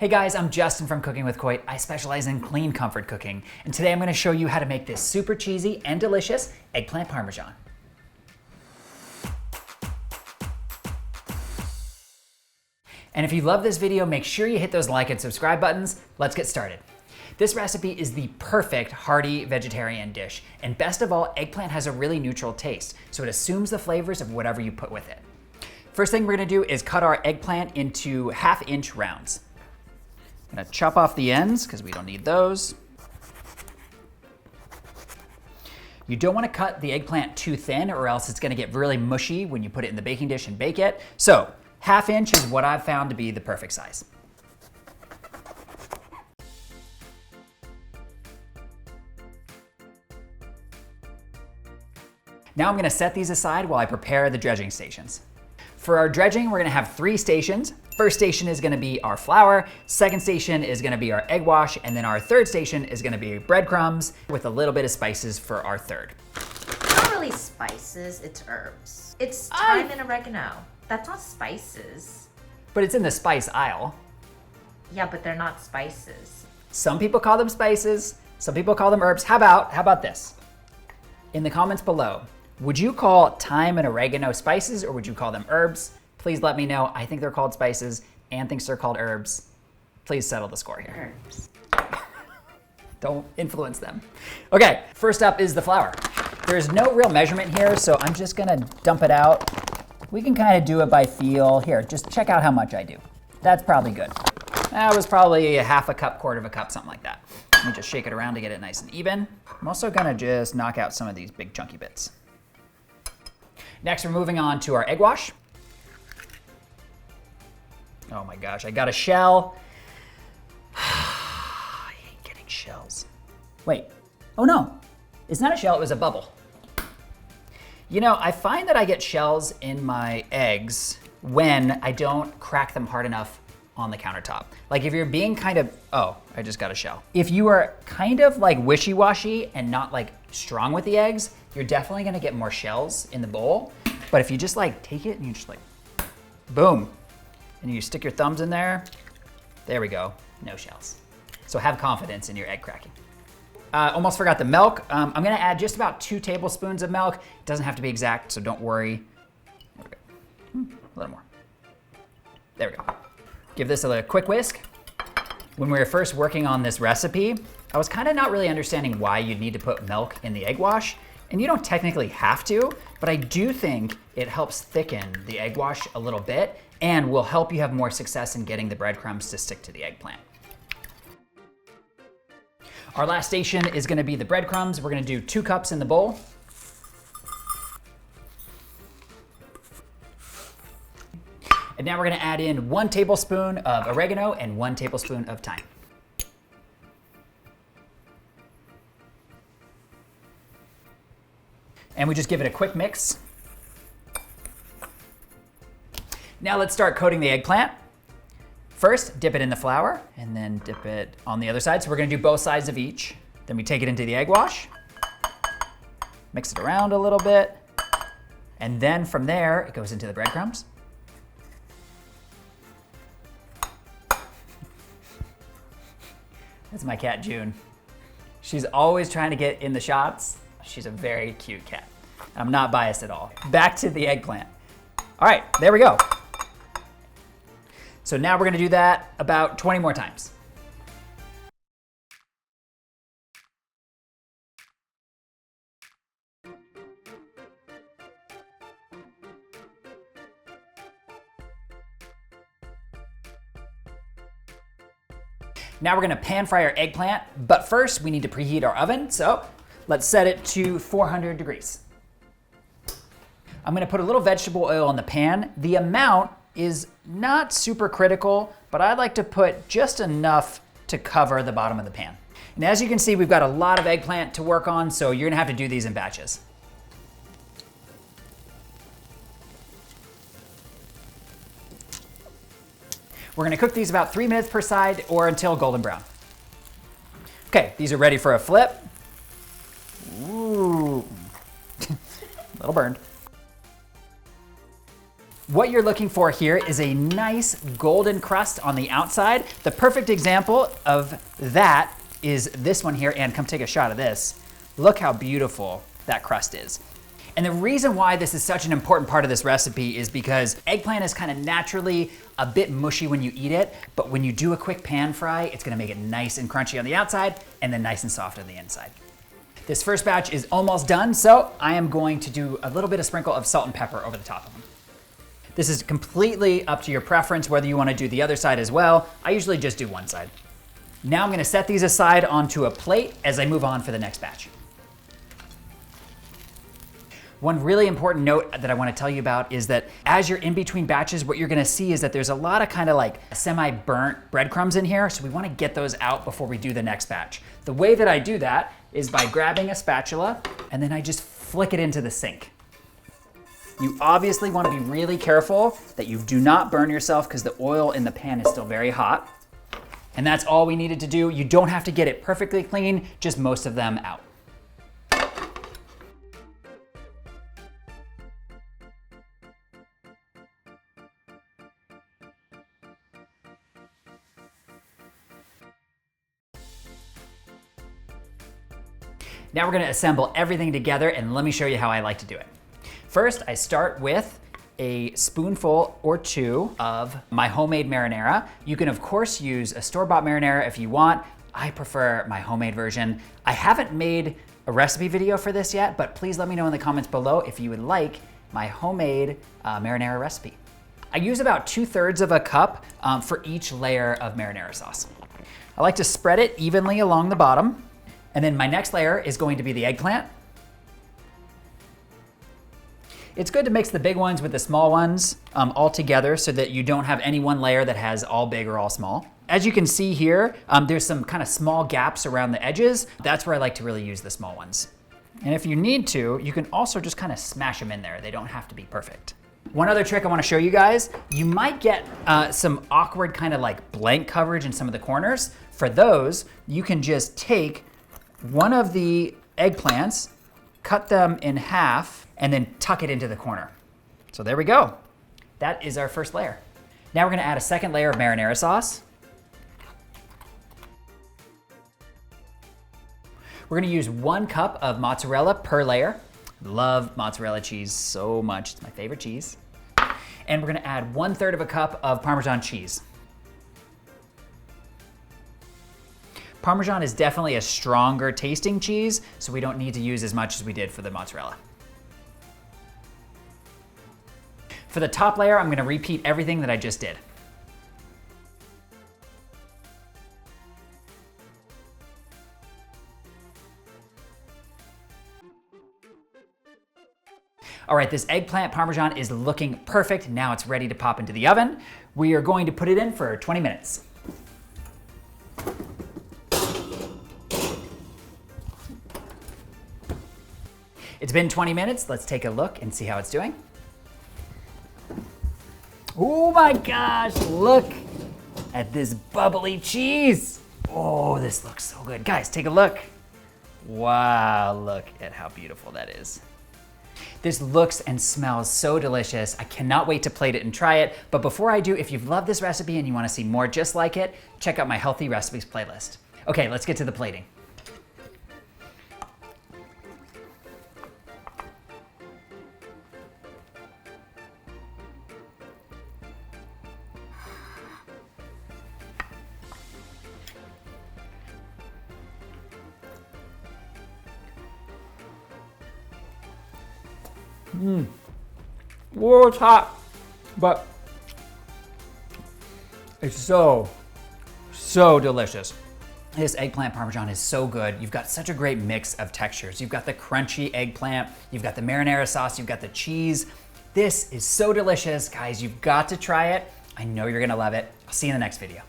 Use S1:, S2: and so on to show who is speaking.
S1: Hey guys, I'm Justin from Cooking with Coit. I specialize in clean comfort cooking, and today I'm going to show you how to make this super cheesy and delicious eggplant parmesan. And if you love this video, make sure you hit those like and subscribe buttons. Let's get started. This recipe is the perfect hearty vegetarian dish, and best of all, eggplant has a really neutral taste, so it assumes the flavors of whatever you put with it. First thing we're going to do is cut our eggplant into 1/2 inch rounds. I'm gonna chop off the ends because we don't need those. You don't want to cut the eggplant too thin or else it's gonna get really mushy when you put it in the baking dish and bake it. So 1/2 inch is what I've found to be the perfect size. Now I'm gonna set these aside while I prepare the dredging stations. For our dredging, we're gonna have 3 stations. First station is gonna be our flour, second station is gonna be our egg wash, and then our third station is gonna be breadcrumbs with a little bit of spices for our third.
S2: Not really spices, it's herbs. It's thyme and oregano. That's not spices.
S1: But it's in the spice aisle.
S2: Yeah, but they're not spices.
S1: Some people call them spices, some people call them herbs. How about this? In the comments below, would you call thyme and oregano spices or would you call them herbs? Please let me know. I think they're called spices. Anne thinks they're called herbs. Please settle the score here.
S2: Herbs.
S1: Don't influence them. Okay, first up is the flour. There's no real measurement here, so I'm just gonna dump it out. We can kind of do it by feel. Here, just check out how much I do. That's probably good. That was probably a 1/2 cup, 1/4 cup, something like that. Let me just shake it around to get it nice and even. I'm also gonna just knock out some of these big chunky bits. Next, we're moving on to our egg wash. Oh my gosh, I got a shell. I hate getting shells. Wait, oh no, it's not a shell, it was a bubble. You know, I find that I get shells in my eggs when I don't crack them hard enough on the countertop. Like if you're being kind of, oh, I just got a shell. If you are kind of like wishy-washy and not like strong with the eggs, you're definitely gonna get more shells in the bowl. But if you just like take it and you just like, boom, and you stick your thumbs in there we go, no shells. So have confidence in your egg cracking. Almost forgot the milk. I'm gonna add just about 2 tablespoons of milk. It doesn't have to be exact, so don't worry. There we go. A little more. There we go. Give this a quick whisk. When we were first working on this recipe, I was kind of not really understanding why you'd need to put milk in the egg wash. And you don't technically have to, but I do think it helps thicken the egg wash a little bit and will help you have more success in getting the breadcrumbs to stick to the eggplant. Our last station is gonna be the breadcrumbs. We're gonna do 2 cups in the bowl. And now we're gonna add in 1 tablespoon of oregano and 1 tablespoon of thyme. And we just give it a quick mix. Now let's start coating the eggplant. First, dip it in the flour and then dip it on the other side. So we're gonna do both sides of each. Then we take it into the egg wash, mix it around a little bit. And then from there, it goes into the breadcrumbs. That's my cat, June. She's always trying to get in the shots. She's a very cute cat. I'm not biased at all. Back to the eggplant. All right, there we go. So now we're gonna do that about 20 more times. Now we're gonna pan fry our eggplant, but first we need to preheat our oven, so let's set it to 400 degrees. I'm gonna put a little vegetable oil in the pan. The amount is not super critical, but I like to put just enough to cover the bottom of the pan. And as you can see, we've got a lot of eggplant to work on, so you're gonna have to do these in batches. We're gonna cook these about 3 minutes per side or until golden brown. Okay, these are ready for a flip. Ooh, a little burned. What you're looking for here is a nice golden crust on the outside. The perfect example of that is this one here, and come take a shot of this. Look how beautiful that crust is. And the reason why this is such an important part of this recipe is because eggplant is kind of naturally a bit mushy when you eat it, but when you do a quick pan fry, it's gonna make it nice and crunchy on the outside and then nice and soft on the inside. This first batch is almost done, so I am going to do a little bit of sprinkle of salt and pepper over the top of them. This is completely up to your preference, whether you wanna do the other side as well. I usually just do one side. Now I'm gonna set these aside onto a plate as I move on for the next batch. One really important note that I wanna tell you about is that as you're in between batches, what you're gonna see is that there's a lot of kind of like semi-burnt breadcrumbs in here, so we wanna get those out before we do the next batch. The way that I do that is by grabbing a spatula and then I just flick it into the sink. You obviously wanna be really careful that you do not burn yourself because the oil in the pan is still very hot. And that's all we needed to do. You don't have to get it perfectly clean, just most of them out. Now we're gonna assemble everything together and let me show you how I like to do it. First, I start with a spoonful or two of my homemade marinara. You can of course use a store-bought marinara if you want. I prefer my homemade version. I haven't made a recipe video for this yet, but please let me know in the comments below if you would like my homemade marinara recipe. I use about 2/3 of a cup for each layer of marinara sauce. I like to spread it evenly along the bottom. And then my next layer is going to be the eggplant. It's good to mix the big ones with the small ones all together so that you don't have any one layer that has all big or all small. As you can see here, there's some kind of small gaps around the edges. That's where I like to really use the small ones. And if you need to, you can also just kind of smash them in there. They don't have to be perfect. One other trick I wanna show you guys, you might get some awkward kind of like blank coverage in some of the corners. For those, you can just take one of the eggplants, cut them in half, and then tuck it into the corner. So there we go. That is our first layer. Now we're gonna add a second layer of marinara sauce. We're gonna use 1 cup of mozzarella per layer. Love mozzarella cheese so much, it's my favorite cheese. And we're gonna add 1/3 of a cup of Parmesan cheese. Parmesan is definitely a stronger tasting cheese, so we don't need to use as much as we did for the mozzarella. For the top layer, I'm gonna repeat everything that I just did. All right, this eggplant Parmesan is looking perfect. Now it's ready to pop into the oven. We are going to put it in for 20 minutes. It's been 20 minutes. Let's take a look and see how it's doing. Oh my gosh, look at this bubbly cheese. Oh, this looks so good. Guys, take a look. Wow, look at how beautiful that is. This looks and smells so delicious. I cannot wait to plate it and try it. But before I do, if you've loved this recipe and you wanna see more just like it, check out my healthy recipes playlist. Okay, let's get to the plating. Whoa, it's hot, but it's so delicious. This eggplant Parmesan is so good. You've got such a great mix of textures. You've got the crunchy eggplant, you've got the marinara sauce, you've got the cheese. This is so delicious. Guys, you've got to try it. I know you're gonna love it. I'll see you in the next video.